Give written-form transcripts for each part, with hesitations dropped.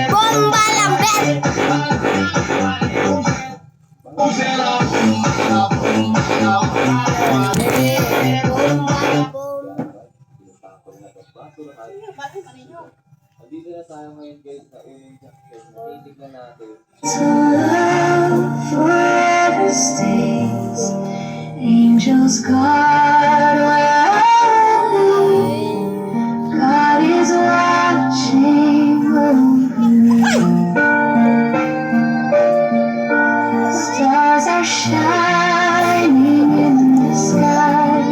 Bomba lambet. Dito na tayo ngayon guys sa unang chapter. Titignan natin. To love forever stays. Angels guard where I lay. God is watching over me. Stars are shining in the sky.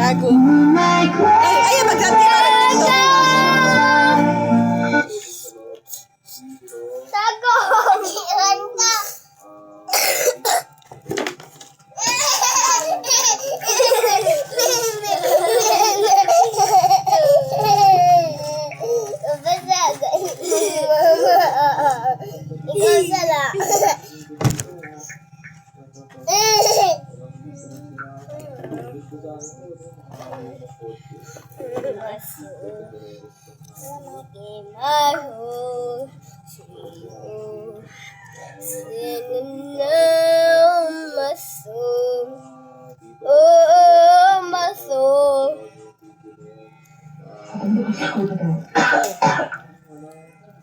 Gago. My grace. Ay, magkanti na rin dito. Tago! Ilan ka? Ikaw sala.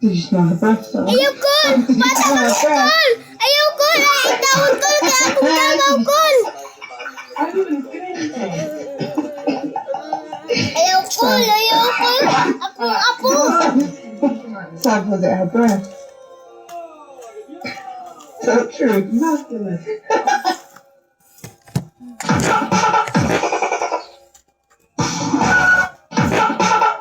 Did you smell the breath though? Ayoko! Bata mag-call! Ayoko! Naitaon ko! Kaya akong gagaw call! Ayoko! Ayoko! Akong apo! Sad was it her breath? So true, masculine.